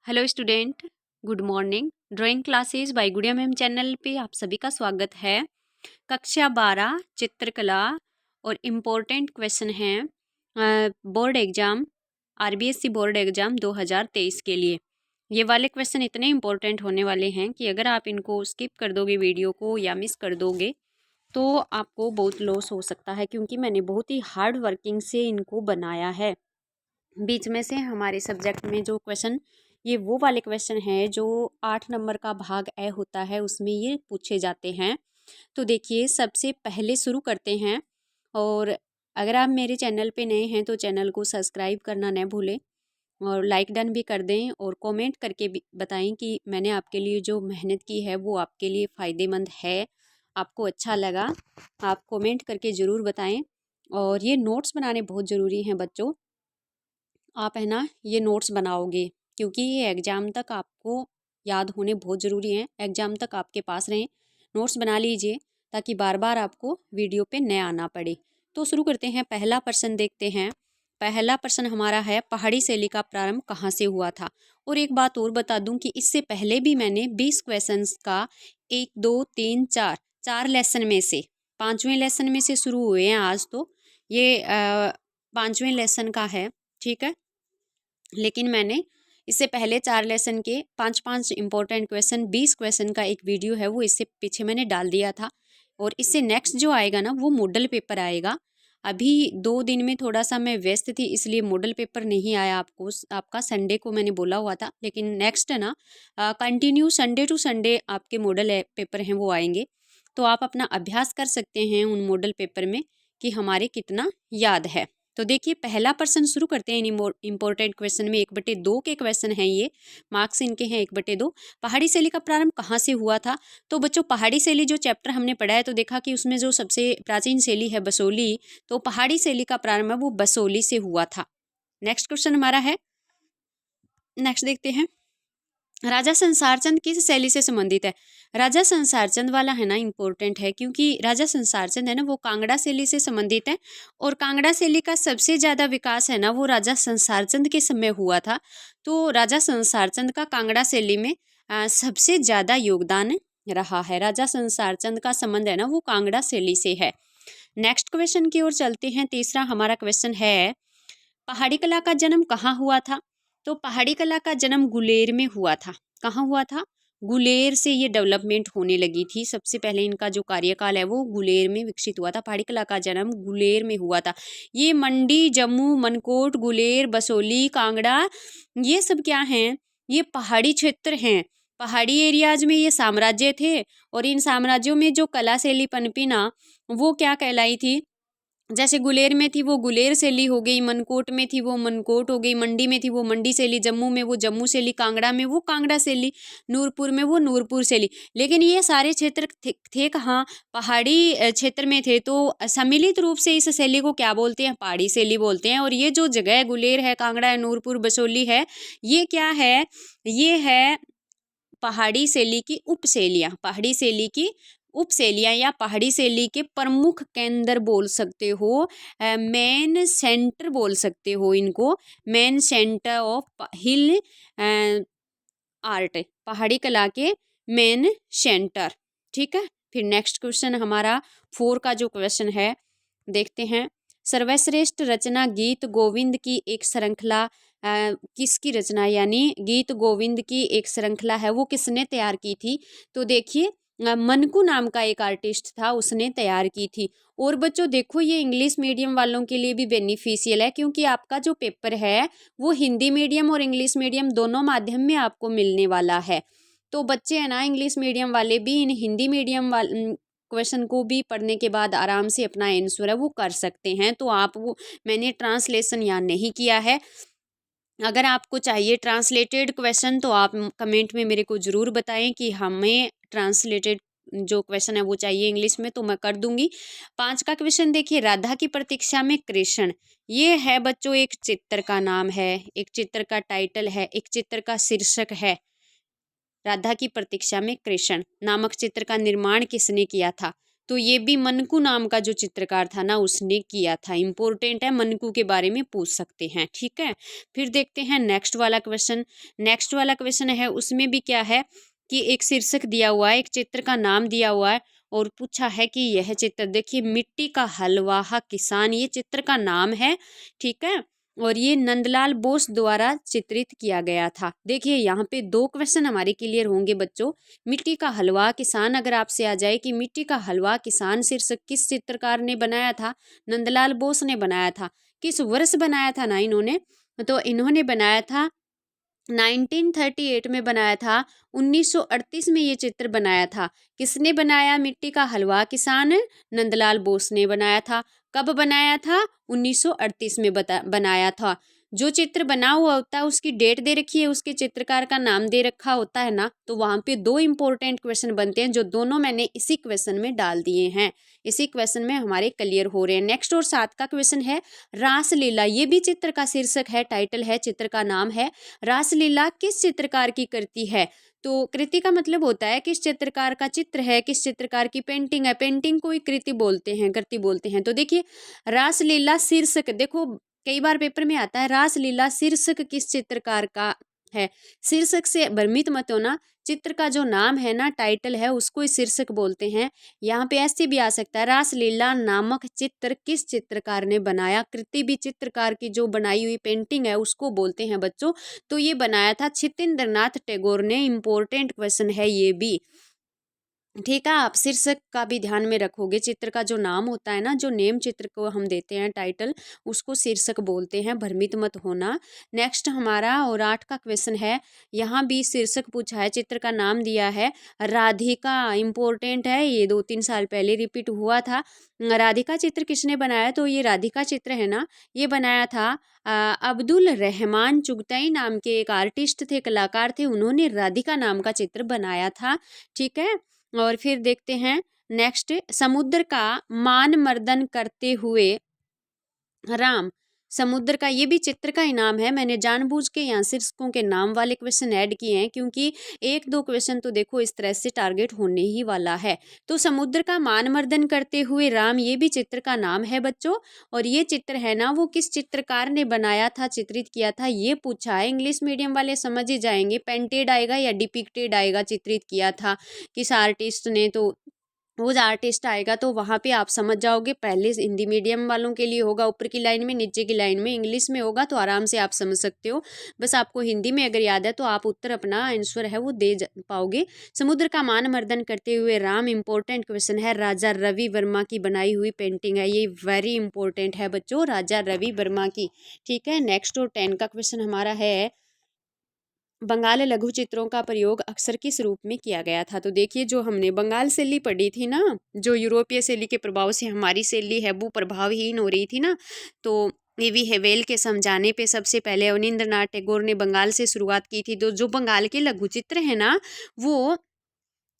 Hello student, good morning. Drawing classes bye गुड़िया ma'am channel पे आप सभी का स्वागत है। कक्षा 12 चित्रकला और इम्पोर्टेंट क्वेश्चन हैं board exam RBSC board exam 2023 के लिए। ये वाले क्वेश्चन इतने इम्पोर्टेंट होने वाले हैं कि अगर आप इनको स्किप कर दोगे वीडियो को या मिस कर दोगे तो आपको बहुत लॉस हो सकता है, क्योंकि मैंने बहुत ही हार्ड वर्किंग से इनको बनाया है। बीच में से हमारे सब्जेक्ट में जो क्वेश्चन, ये वो वाले क्वेश्चन हैं जो 8 नंबर का भाग ए होता है, उसमें ये पूछे जाते हैं। तो देखिए, सबसे पहले शुरू करते हैं। और अगर आप मेरे चैनल पे नए हैं तो चैनल को सब्सक्राइब करना न भूलें और लाइक डन भी कर दें और कमेंट करके भी बताएं कि मैंने आपके लिए जो मेहनत की है वो आपके लिए फ़ायदेमंद है, आपको अच्छा लगा। आप कमेंट करके ज़रूर बताएं। और ये नोट्स बनाने बहुत ज़रूरी हैं बच्चों। आप है ना ये नोट्स बनाओगे, क्योंकि ये एग्ज़ाम तक आपको याद होने बहुत ज़रूरी हैं। एग्ज़ाम तक आपके पास रहें, नोट्स बना लीजिए ताकि बार बार आपको वीडियो पे न आना पड़े। तो शुरू करते हैं। पहला प्रश्न देखते हैं। पहला प्रश्न हमारा है, पहाड़ी शैली का प्रारंभ कहाँ से हुआ था। और एक बात और बता दूं कि इससे पहले भी मैंने 20 क्वेश्चंस का 1 2 3 4 4 लेसन में से 5वें लेसन में से शुरू हुए हैं। आज तो ये 5वें लेसन का है, ठीक है। लेकिन मैंने इससे पहले 4 लेसन के 5-5 इम्पोर्टेंट क्वेश्चन 20 क्वेश्चन का एक वीडियो है वो इससे पीछे मैंने डाल दिया था। और इससे नेक्स्ट जो आएगा ना वो मॉडल पेपर आएगा। अभी 2 दिन में थोड़ा सा मैं व्यस्त थी, इसलिए मॉडल पेपर नहीं आया आपको। आपका संडे को मैंने बोला हुआ था, लेकिन नेक्स्ट है ना कंटिन्यू संडे टू संडे आपके मॉडल पेपर हैं वो आएंगे। तो आप अपना अभ्यास कर सकते हैं उन मॉडल पेपर में कि हमारे कितना याद है। तो देखिए, पहला प्रश्न शुरू करते हैं इन इम्पोर्टेंट क्वेश्चन में। 1/2 के क्वेश्चन हैं ये, मार्क्स इनके हैं 1/2। पहाड़ी शैली का प्रारंभ कहाँ से हुआ था। तो बच्चों, पहाड़ी शैली जो चैप्टर हमने पढ़ा है तो देखा कि उसमें जो सबसे प्राचीन शैली है बसोली, तो पहाड़ी शैली का प्रारंभ है वो बसोली से हुआ था। नेक्स्ट क्वेश्चन हमारा है, नेक्स्ट देखते हैं। राजा संसार चंद किस शैली से संबंधित है। राजा संसार चंद वाला है ना इम्पोर्टेंट है, क्योंकि राजा संसार चंद है ना वो कांगड़ा शैली से संबंधित है। और कांगड़ा शैली का सबसे ज़्यादा विकास है ना वो राजा संसार चंद के समय हुआ था। तो राजा संसार चंद का कांगड़ा शैली में सबसे ज़्यादा योगदान रहा है। राजा संसार चंद का संबंध है ना वो कांगड़ा शैली से है। नेक्स्ट क्वेश्चन की ओर चलते हैं। तीसरा हमारा क्वेश्चन है, पहाड़ी कला का जन्म कहाँ हुआ था। तो पहाड़ी कला का जन्म गुलेर में हुआ था। कहाँ हुआ था? गुलेर से ये डेवलपमेंट होने लगी थी। सबसे पहले इनका जो कार्यकाल है वो गुलेर में विकसित हुआ था। पहाड़ी कला का जन्म गुलेर में हुआ था। ये मंडी, जम्मू, मनकोट, गुलेर, बसोली, कांगड़ा, ये सब क्या हैं? ये पहाड़ी क्षेत्र हैं। पहाड़ी एरियाज में ये साम्राज्य थे। और इन साम्राज्यों में जो कला शैली पनपी ना वो क्या कहलाई थी? जैसे गुलेर में थी वो गुलेर शैली हो गई, मनकोट में थी वो मनकोट हो गई, मंडी में थी वो मंडी शैली, जम्मू में वो जम्मू शैली, कांगड़ा में वो कांगड़ा शैली, नूरपुर में वो नूरपुर शैली। लेकिन ये सारे क्षेत्र थे कहाँ? पहाड़ी क्षेत्र में थे। तो सम्मिलित रूप से इस शैली को क्या बोलते हैं? पहाड़ी शैली बोलते हैं। और ये जो जगह गुलेर है, कांगड़ा है, नूरपुर, बसोली है, ये क्या है? ये है पहाड़ी शैली की उपशैलियाँ। पहाड़ी शैली की उपशैलियाँ या पहाड़ी शैली के प्रमुख केंद्र बोल सकते हो, मेन सेंटर बोल सकते हो इनको। Main centre of hill art, पहाड़ी कला के मेन सेंटर, ठीक है। फिर नेक्स्ट क्वेश्चन हमारा 4 का जो क्वेश्चन है देखते हैं। सर्वश्रेष्ठ रचना गीत गोविंद की एक श्रृंखला किसकी रचना, यानी गीत गोविंद की एक श्रृंखला है वो किसने तैयार की थी। तो देखिए, मनकू नाम का एक आर्टिस्ट था, उसने तैयार की थी। और बच्चों देखो, ये इंग्लिश मीडियम वालों के लिए भी बेनिफिशियल है, क्योंकि आपका जो पेपर है वो हिंदी मीडियम और इंग्लिश मीडियम दोनों माध्यम में आपको मिलने वाला है। तो बच्चे हैं ना इंग्लिश मीडियम वाले भी इन हिंदी मीडियम क्वेश्चन को भी पढ़ने के बाद आराम से अपना आंसर है वो कर सकते हैं। तो आप वो, मैंने ट्रांसलेशन यहाँ नहीं किया है। अगर आपको चाहिए ट्रांसलेटेड क्वेश्चन तो आप कमेंट में मेरे को ज़रूर बताएं कि हमें ट्रांसलेटेड जो क्वेश्चन है वो चाहिए इंग्लिश में, तो मैं कर दूंगी। 5 का क्वेश्चन देखिए, राधा की प्रतीक्षा में कृष्ण, ये है बच्चों एक चित्र का नाम है, एक चित्र का टाइटल है, एक चित्र का शीर्षक है। राधा की प्रतीक्षा में कृष्ण नामक चित्र का निर्माण किसने किया था। तो ये भी मनकू नाम का जो चित्रकार था ना उसने किया था। इम्पोर्टेंट है, मनकू के बारे में पूछ सकते हैं। ठीक है, फिर देखते हैं नेक्स्ट वाला क्वेश्चन। नेक्स्ट वाला क्वेश्चन है उसमें भी क्या है कि एक शीर्षक दिया हुआ है, एक चित्र का नाम दिया हुआ है और पूछा है कि यह चित्र देखिए मिट्टी का हलवाहा किसान, ये चित्र का नाम है। ठीक है, और ये नंदलाल बोस द्वारा चित्रित किया गया था। देखिए यहाँ पे दो क्वेश्चन हमारे क्लियर होंगे बच्चों। मिट्टी का हलवा किसान अगर आपसे आ जाए कि मिट्टी का हलवा किसान शीर्षक किस चित्रकार ने बनाया था, नंदलाल बोस ने बनाया था। किस वर्ष बनाया था ना इन्होंने, तो इन्होंने बनाया था 1938 में बनाया था। 1938 में ये चित्र बनाया था। किसने बनाया? मिट्टी का हलवा किसान नंदलाल बोस ने बनाया था। कब बनाया था? 1938 में बनाया था। जो चित्र बना हुआ होता है उसकी डेट दे रखी है, उसके चित्रकार का नाम दे रखा होता है ना, तो वहाँ पे दो इंपॉर्टेंट क्वेश्चन बनते हैं जो दोनों मैंने इसी क्वेश्चन में डाल दिए हैं। इसी क्वेश्चन में हमारे क्लियर हो रहे हैं। नेक्स्ट और 7 का क्वेश्चन है रासलीला। ये भी चित्र का शीर्षक है, टाइटल है, चित्र का नाम है। रासलीला किस चित्रकार की कृति है? तो कृति का मतलब होता है किस चित्रकार का चित्र है, किस चित्रकार की पेंटिंग है। पेंटिंग को ही कृति बोलते हैं, कृति बोलते हैं। तो देखिए रासलीला शीर्षक, देखो कई बार पेपर में आता है रासलीला शीर्षक किस चित्रकार का है। शीर्षक से भ्रमित मत होना, चित्र का जो नाम है ना, टाइटल है, उसको ही शीर्षक बोलते हैं। यहाँ पे ऐसे भी आ सकता है रासलीला नामक चित्र किस चित्रकार ने बनाया। कृति भी चित्रकार की जो बनाई हुई पेंटिंग है उसको बोलते हैं बच्चों। तो ये बनाया था छितेंद्रनाथ टैगोर ने। इम्पोर्टेंट क्वेश्चन है ये भी। ठीक है, आप शीर्षक का भी ध्यान में रखोगे। चित्र का जो नाम होता है ना, जो नेम चित्र को हम देते हैं टाइटल, उसको शीर्षक बोलते हैं, भ्रमित मत होना। नेक्स्ट हमारा और 8 का क्वेश्चन है। यहाँ भी शीर्षक पूछा है, चित्र का नाम दिया है राधिका। इम्पोर्टेंट है, ये 2-3 साल पहले रिपीट हुआ था। राधिका चित्र किसने बनाया? तो ये राधिका चित्र है ना, ये बनाया था अब्दुल रहमान चुगताई नाम के एक आर्टिस्ट थे, कलाकार थे, उन्होंने राधिका नाम का चित्र बनाया था। ठीक है, और फिर देखते हैं नेक्स्ट, समुद्र का मान मर्दन करते हुए राम। समुद्र का, ये भी चित्र का ही नाम है। मैंने जानबूझ के यहाँ शीर्षकों के नाम वाले क्वेश्चन ऐड किए हैं क्योंकि 1-2 क्वेश्चन तो देखो इस तरह से टारगेट होने ही वाला है। तो समुद्र का मान मर्दन करते हुए राम, ये भी चित्र का नाम है बच्चों। और ये चित्र है ना, वो किस चित्रकार ने बनाया था, चित्रित किया था, ये पूछा है। इंग्लिश मीडियम वाले समझ ही जाएंगे, पेंटेड आएगा या डिपिक्टेड आएगा, चित्रित किया था किस आर्टिस्ट ने, तो वो जो आर्टिस्ट आएगा तो वहाँ पे आप समझ जाओगे। पहले हिंदी मीडियम वालों के लिए होगा ऊपर की लाइन में, नीचे की लाइन में इंग्लिश में होगा, तो आराम से आप समझ सकते हो। बस आपको हिंदी में अगर याद है तो आप उत्तर अपना आंसर है वो दे पाओगे। समुद्र का मान मर्दन करते हुए राम, इंपॉर्टेंट क्वेश्चन है। राजा रवि वर्मा की बनाई हुई पेंटिंग है, ये वेरी इंपॉर्टेंट है बच्चों, राजा रवि वर्मा की। ठीक है, नेक्स्ट और 10 का क्वेश्चन हमारा है बंगाल लघु चित्रों का प्रयोग अक्सर किस रूप में किया गया था। तो देखिए जो हमने बंगाल शैली पढ़ी थी ना, जो यूरोपीय शैली के प्रभाव से हमारी शैली है वो प्रभावहीन हो रही थी ना, तो एवी हेवेल के समझाने पे सबसे पहले अवनींद्रनाथ टैगोर ने बंगाल से शुरुआत की थी। तो जो बंगाल के लघु चित्र है ना, वो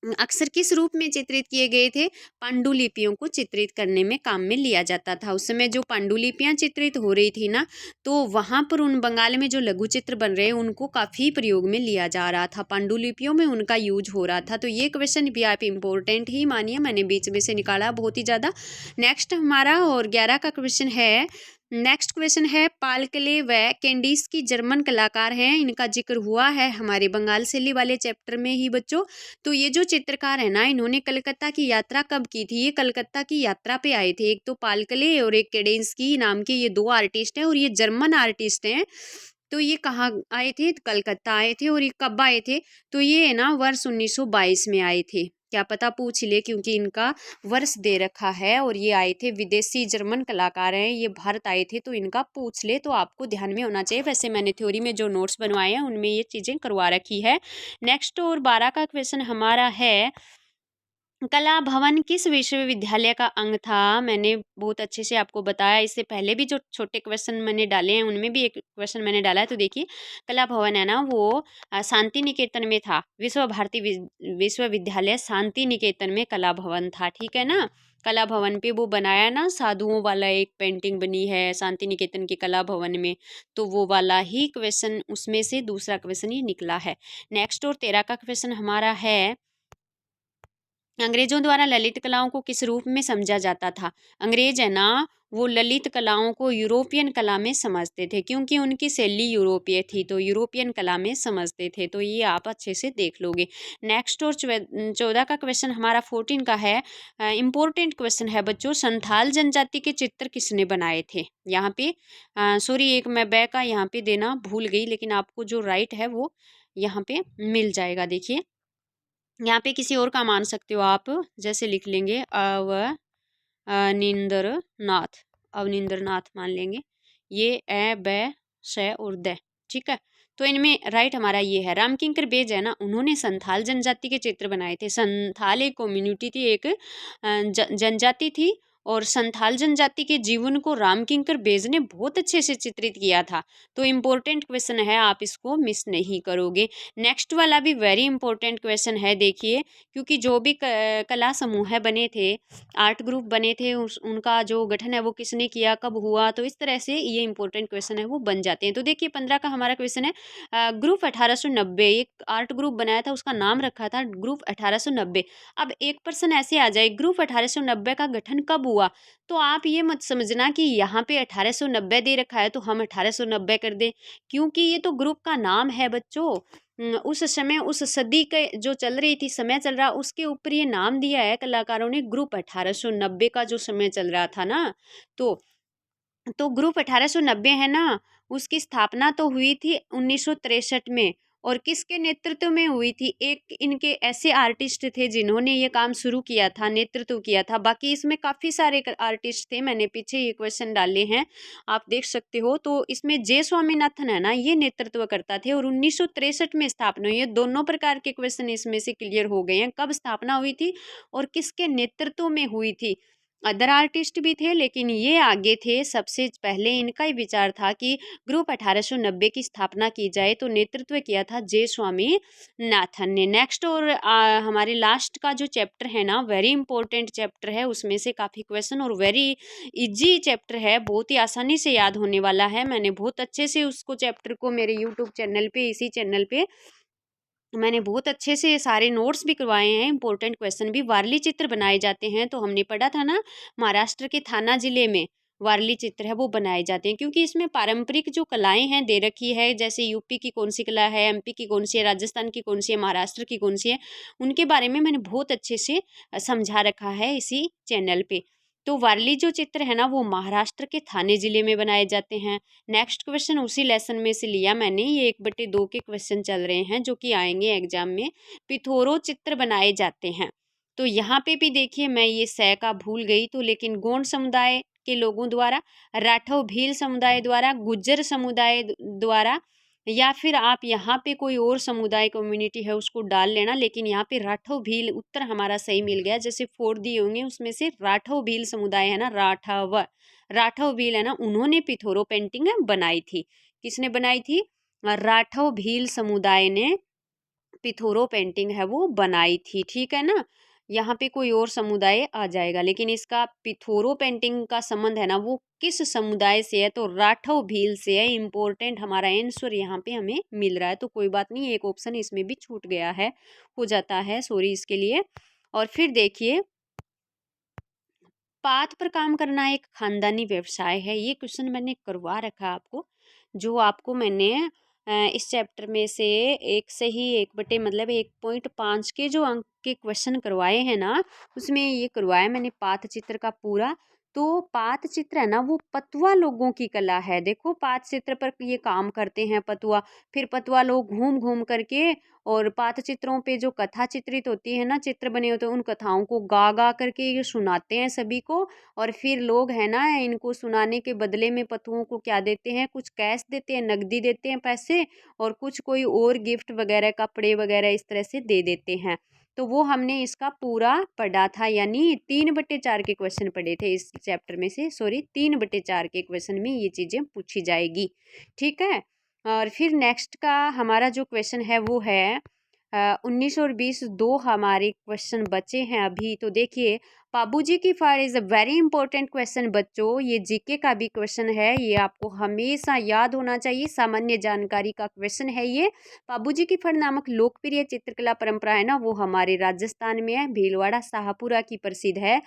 अक्सर किस रूप में चित्रित किए गए थे? पांडुलिपियों को चित्रित करने में काम में लिया जाता था। उस समय जो पांडुलिपियां चित्रित हो रही थी ना, तो वहां पर उन बंगाल में जो लघु चित्र बन रहे हैं उनको काफ़ी प्रयोग में लिया जा रहा था, पांडुलिपियों में उनका यूज हो रहा था। तो ये क्वेश्चन भी आप इम्पोर्टेंट ही मानिए, मैंने बीच में से निकाला बहुत ही ज़्यादा। नेक्स्ट हमारा और 11 का क्वेश्चन है। नेक्स्ट क्वेश्चन है पालकले व कैंडिस की जर्मन कलाकार हैं, इनका जिक्र हुआ है हमारे बंगाल शैली वाले चैप्टर में ही बच्चों। तो ये जो चित्रकार है ना, इन्होंने कलकत्ता की यात्रा कब की थी? ये कलकत्ता की यात्रा पे आए थे। एक तो पालकले और एक केडेंस्की नाम के ये दो आर्टिस्ट हैं और ये जर्मन आर्टिस्ट हैं। तो ये कहाँ आए थे? कलकत्ता आए थे। और ये कब आए थे? तो ये है ना वर्ष 1922 में आए थे। क्या पता पूछ ले, क्योंकि इनका वर्ष दे रखा है। और ये आए थे, विदेशी जर्मन कलाकार हैं, ये भारत आए थे, तो इनका पूछ ले तो आपको ध्यान में होना चाहिए। वैसे मैंने थ्योरी में जो नोट्स बनवाए हैं उनमें ये चीज़ें करवा रखी है। नेक्स्ट और 12 का क्वेश्चन हमारा है कला भवन किस विश्वविद्यालय का अंग था। मैंने बहुत अच्छे से आपको बताया, इससे पहले भी जो छोटे क्वेश्चन मैंने डाले हैं उनमें भी एक क्वेश्चन मैंने डाला है। तो देखिए कला भवन है ना, वो शांति निकेतन में था। विश्व भारती विश्वविद्यालय शांति निकेतन में कला भवन था। ठीक है ना, कला भवन पे वो बनाया ना, साधुओं वाला एक पेंटिंग बनी है शांति निकेतन के कला भवन में, तो वो वाला ही क्वेश्चन, उसमें से दूसरा क्वेश्चन ही निकला है। नेक्स्ट और 13 का क्वेश्चन हमारा है अंग्रेजों द्वारा ललित कलाओं को किस रूप में समझा जाता था? अंग्रेज है ना, वो ललित कलाओं को यूरोपियन कला में समझते थे, क्योंकि उनकी शैली यूरोपीय थी, तो यूरोपियन कला में समझते थे। तो ये आप अच्छे से देख लोगे। नेक्स्ट और 14 का क्वेश्चन हमारा 14 का है, इम्पोर्टेंट क्वेश्चन है बच्चों, संथाल जनजाति के चित्र किसने बनाए थे? यहाँ पे सॉरी, एक मैं बैक का यहाँ पे देना भूल गई, लेकिन आपको जो राइट है वो यहाँ पे मिल जाएगा। देखिए, यहाँ पे किसी और का मान सकते हो आप, जैसे लिख लेंगे अवनिंद्र नाथ, अवनिंद्र नाथ मान लेंगे। ये ए बै श और द, ठीक है। तो इनमें राइट हमारा ये है। रामकिंकर बेज है ना, उन्होंने संथाल जनजाति के चित्र बनाए थे। संथाल एक कम्युनिटी थी, एक जनजाति थी, और संथाल जनजाति के जीवन को रामकिंकर बेज ने बहुत अच्छे से चित्रित किया था। तो इम्पोर्टेंट क्वेश्चन है, आप इसको मिस नहीं करोगे। नेक्स्ट वाला भी वेरी इंपॉर्टेंट क्वेश्चन है, देखिए, क्योंकि जो भी कला समूह बने थे, आर्ट ग्रुप बने थे, उनका जो गठन है वो किसने किया, कब हुआ, तो इस तरह से ये इंपॉर्टेंट क्वेश्चन है वो बन जाते हैं। तो देखिए 15 का हमारा क्वेश्चन है, ग्रुप 1890, एक आर्ट ग्रुप बनाया था, उसका नाम रखा था ग्रुप 1890। अब एक पर्सन ऐसे आ जाए, ग्रुप 1890 का गठन कब हुआ, तो आप ये मत समझना कि यहाँ पे 1890 दे रखा है तो हम 1890 कर दें, क्योंकि ये तो ग्रुप का नाम है बच्चों। उस समय, उस सदी के जो चल रही थी, समय चल रहा, उसके ऊपर ये नाम दिया है कलाकारों ने, ग्रुप 1890 का जो समय चल रहा था ना। तो ग्रुप 1890 है ना, उसकी स्थापना तो हुई थी 1963 में, और किसके नेतृत्व में हुई थी? एक इनके ऐसे आर्टिस्ट थे जिन्होंने ये काम शुरू किया था, नेतृत्व किया था। बाकी इसमें काफ़ी सारे आर्टिस्ट थे, मैंने पीछे ये क्वेश्चन डाले हैं, आप देख सकते हो। तो इसमें जे स्वामीनाथन है ना, ये नेतृत्व करता थे, और 1963 में स्थापना हुई है। दोनों प्रकार के क्वेश्चन इसमें से क्लियर हो गए हैं, कब स्थापना हुई थी और किसके नेतृत्व में हुई थी। अदर आर्टिस्ट भी थे, लेकिन ये आगे थे, सबसे पहले इनका ही विचार था कि ग्रुप 1890 की स्थापना की जाए, तो नेतृत्व किया था जे स्वामी नाथन ने। नेक्स्ट और हमारे लास्ट का जो चैप्टर है ना, वेरी इंपॉर्टेंट चैप्टर है, उसमें से काफ़ी क्वेश्चन, और वेरी इजी चैप्टर है, बहुत ही आसानी से याद होने वाला है। मैंने बहुत अच्छे से उसको चैप्टर को मेरे यूट्यूब चैनल पे, इसी चैनल पे मैंने बहुत अच्छे से सारे नोट्स भी करवाए हैं, इंपॉर्टेंट क्वेश्चन भी। वारली चित्र बनाए जाते हैं, तो हमने पढ़ा था ना, महाराष्ट्र के थाना जिले में वारली चित्र है वो बनाए जाते हैं, क्योंकि इसमें पारंपरिक जो कलाएं हैं दे रखी है, जैसे यूपी की कौन सी कला है, एमपी की कौन सी है, राजस्थान की कौन सी है, महाराष्ट्र की कौन सी है, उनके बारे में मैंने बहुत अच्छे से समझा रखा है इसी चैनल पे। तो वारली जो चित्र है ना, वो महाराष्ट्र के थाने जिले में बनाए जाते हैं। नेक्स्ट क्वेश्चन उसी लेसन में से लिया मैंने, ये 1/2 के क्वेश्चन चल रहे हैं जो कि आएंगे एग्जाम में। पिथोरो चित्र बनाए जाते हैं, तो यहाँ पे भी देखिए, मैं ये सै का भूल गई, तो लेकिन गोंड समुदाय के लोगों द्वारा, राठौर भील समुदाय द्वारा, गुज्जर समुदाय द्वारा, या फिर आप यहाँ पे कोई और समुदाय कम्युनिटी है उसको डाल लेना, लेकिन यहाँ पे राठौर भील उत्तर हमारा सही मिल गया। जैसे 4 दिए होंगे उसमें से राठौर भील समुदाय है ना, राठौर भील है ना, उन्होंने पिथोरो पेंटिंग बनाई थी। किसने बनाई थी? राठौर भील समुदाय ने पिथोरो पेंटिंग है वो बनाई थी, ठीक है ना। यहाँ पे कोई और समुदाय आ जाएगा, लेकिन इसका पिथोरो पेंटिंग का संबंध है ना, वो किस समुदाय से है? तो राठौर भील से है। इंपॉर्टेंट हमारा आंसर यहाँ पे हमें मिल रहा है, तो कोई बात नहीं, एक ऑप्शन इसमें भी छूट गया है, हो जाता है, सॉरी इसके लिए। और फिर देखिए, पात पर काम करना एक खानदानी व्यवसाय है, ये क्वेश्चन मैंने करवा रखा है आपको, जो आपको मैंने इस चैप्टर में से एक से ही 1 मतलब 1.5 के जो अंक के क्वेश्चन करवाए हैं ना, उसमें ये करवाया मैंने पात चित्र का पूरा। तो पात चित्र है ना, वो पतुआ लोगों की कला है। देखो, पात चित्र पर ये काम करते हैं पतुआ, फिर पतुआ लोग घूम घूम करके, और पात चित्रों पे जो कथा चित्रित होती है ना, चित्र बने होते हैं, उन कथाओं को गा गा करके ये सुनाते हैं सभी को। और फिर लोग है ना, इनको सुनाने के बदले में पतुओं को क्या देते हैं? कुछ कैश देते हैं, नकदी देते हैं, पैसे, और कुछ कोई और गिफ्ट वगैरह, कपड़े वगैरह इस तरह से दे देते हैं। तो वो हमने इसका पूरा पढ़ा था, यानी 3/4 के क्वेश्चन पढ़े थे इस चैप्टर में से, सॉरी 3/4 के क्वेश्चन में ये चीज़ें पूछी जाएगी, ठीक है। और फिर नेक्स्ट का हमारा जो क्वेश्चन है वो है 19 और 20, 2 हमारे क्वेश्चन बचे हैं अभी। तो देखिए, बाबूजी की फाड़ is a very important question बच्चों। ये जीके का भी क्वेश्चन है, ये आपको हमेशा याद होना चाहिए, सामान्य जानकारी का क्वेश्चन है ये। बाबूजी की फड़ नामक लोकप्रिय चित्रकला परंपरा है ना, वो हमारे राजस्थान में है, भीलवाड़ा शाहपुरा की प्रसिद्ध है।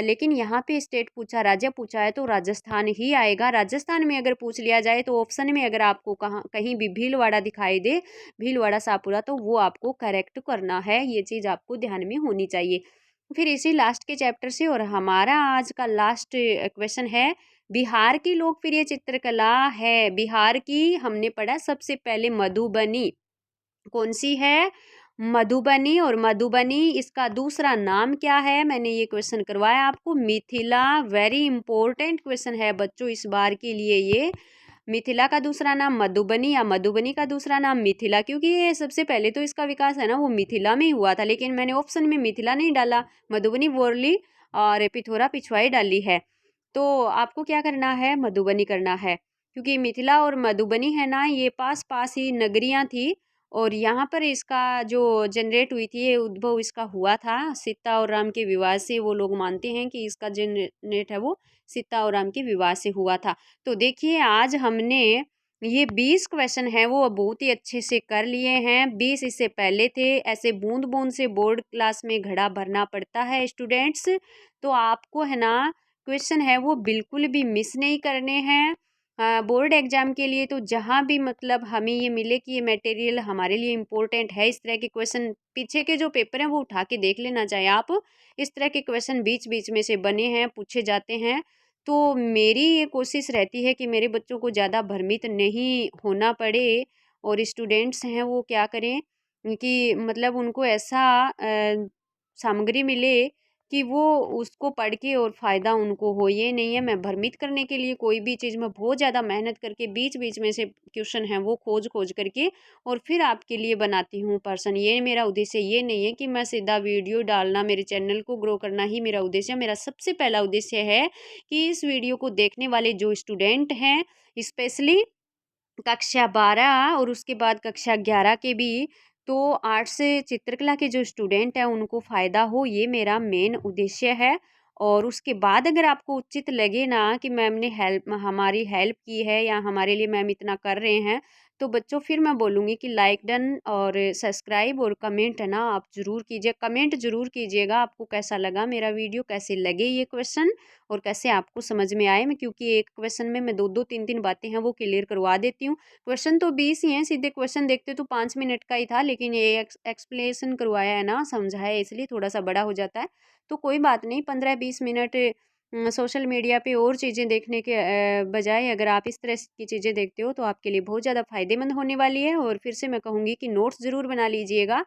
लेकिन यहाँ पे स्टेट पूछा, राज्य पूछा है तो राजस्थान ही आएगा। राजस्थान में अगर पूछ लिया जाए तो ऑप्शन में अगर आपको कहाँ कहीं भी भीलवाड़ा दिखाई दे, भीलवाड़ा शाहपुरा, तो वो आपको करेक्ट करना है। ये चीज़ आपको ध्यान में होनी चाहिए। फिर इसी लास्ट के चैप्टर से और हमारा आज का लास्ट क्वेश्चन है, बिहार की लोकप्रिय चित्रकला है, बिहार की हमने पढ़ा सबसे पहले मधुबनी। कौन सी है? मधुबनी। और मधुबनी इसका दूसरा नाम क्या है? मैंने ये क्वेश्चन करवाया आपको, मिथिला। वेरी इंपॉर्टेंट क्वेश्चन है बच्चों इस बार के लिए ये। मिथिला का दूसरा नाम मधुबनी या मधुबनी का दूसरा नाम मिथिला, क्योंकि ये सबसे पहले तो इसका विकास है ना वो मिथिला में ही हुआ था, लेकिन मैंने ऑप्शन में मिथिला नहीं डाला, मधुबनी, वोरली और पिथौरा पिछवाई डाली है। तो आपको क्या करना है? मधुबनी करना है, क्योंकि मिथिला और मधुबनी है ना, ये पास पास ही नगरियाँ थी और यहाँ पर इसका जो जनरेट हुई थी, ये उद्भव इसका हुआ था सीता और राम के विवाह से। वो लोग मानते हैं कि इसका जनरेट है वो सीता और राम के विवाह से हुआ था। तो देखिए आज हमने ये 20 क्वेश्चन हैं वो बहुत ही अच्छे से कर लिए हैं। 20 इससे पहले थे। ऐसे बूंद बूंद से बोर्ड क्लास में घड़ा भरना पड़ता है स्टूडेंट्स। तो आपको है ना क्वेश्चन है वो बिल्कुल भी मिस नहीं करने हैं। बोर्ड एग्जाम के लिए तो जहाँ भी मतलब हमें ये मिले कि ये मटेरियल हमारे लिए इम्पोर्टेंट है, इस तरह के क्वेश्चन पीछे के जो पेपर हैं वो उठा के देख लेना चाहिए आप। इस तरह के क्वेश्चन बीच बीच में से बने हैं, पूछे जाते हैं। तो मेरी ये कोशिश रहती है कि मेरे बच्चों को ज़्यादा भ्रमित नहीं होना पड़े और स्टूडेंट्स हैं वो क्या करें कि मतलब उनको ऐसा सामग्री मिले कि वो उसको पढ़ के और फ़ायदा उनको हो। ये नहीं है मैं भ्रमित करने के लिए कोई भी चीज़ में बहुत ज़्यादा मेहनत करके बीच बीच में से क्वेश्चन हैं वो खोज खोज करके और फिर आपके लिए बनाती हूँ पर्सन। ये मेरा उद्देश्य ये नहीं है कि मैं सीधा वीडियो डालना, मेरे चैनल को ग्रो करना ही मेरा उद्देश्य है। मेरा सबसे पहला उद्देश्य है कि इस वीडियो को देखने वाले जो स्टूडेंट हैं, स्पेशली कक्षा 12 और उसके बाद कक्षा 11 के भी, तो आर्ट्स से चित्रकला के जो स्टूडेंट हैं उनको फ़ायदा हो, ये मेरा मेन उद्देश्य है। और उसके बाद अगर आपको उचित लगे ना कि मैम ने हमारी हेल्प की है या हमारे लिए मैम इतना कर रहे हैं, तो बच्चों फिर मैं बोलूँगी कि लाइक डन और सब्सक्राइब और कमेंट है ना आप ज़रूर कीजिए। कमेंट ज़रूर कीजिएगा आपको कैसा लगा मेरा वीडियो, कैसे लगे ये क्वेश्चन और कैसे आपको समझ में आए। मैं क्योंकि एक क्वेश्चन में मैं 2-2 3-3 बातें हैं वो क्लियर करवा देती हूँ। क्वेश्चन तो 20 ही हैं, सीधे क्वेश्चन देखते तो 5 मिनट का ही था, लेकिन ये एक्सप्लेनेशन करवाया है ना, समझाया है, इसलिए थोड़ा-सा बड़ा हो जाता है। तो कोई बात नहीं, 15-20 मिनट सोशल मीडिया पे और चीज़ें देखने के बजाय अगर आप इस तरह की चीज़ें देखते हो तो आपके लिए बहुत ज़्यादा फ़ायदेमंद होने वाली है। और फिर से मैं कहूँगी कि नोट्स ज़रूर बना लीजिएगा।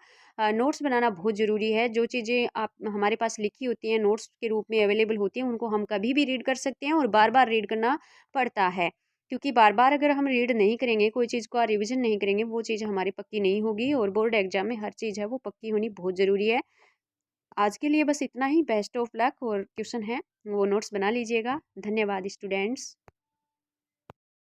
नोट्स बनाना बहुत ज़रूरी है। जो चीज़ें आप हमारे पास लिखी होती हैं, नोट्स के रूप में अवेलेबल होती हैं, उनको हम कभी भी रीड कर सकते हैं और बार-बार रीड करना पड़ता है। क्योंकि बार-बार अगर हम रीड नहीं करेंगे, कोई चीज़ का रिविज़न नहीं करेंगे, वो चीज़ हमारी पक्की नहीं होगी और बोर्ड एग्ज़ाम में हर चीज़ है वो पक्की होनी बहुत ज़रूरी है। आज के लिए बस इतना ही। Best of luck. और क्वेश्चन है वो नोट्स बना लीजिएगा। धन्यवाद स्टूडेंट्स।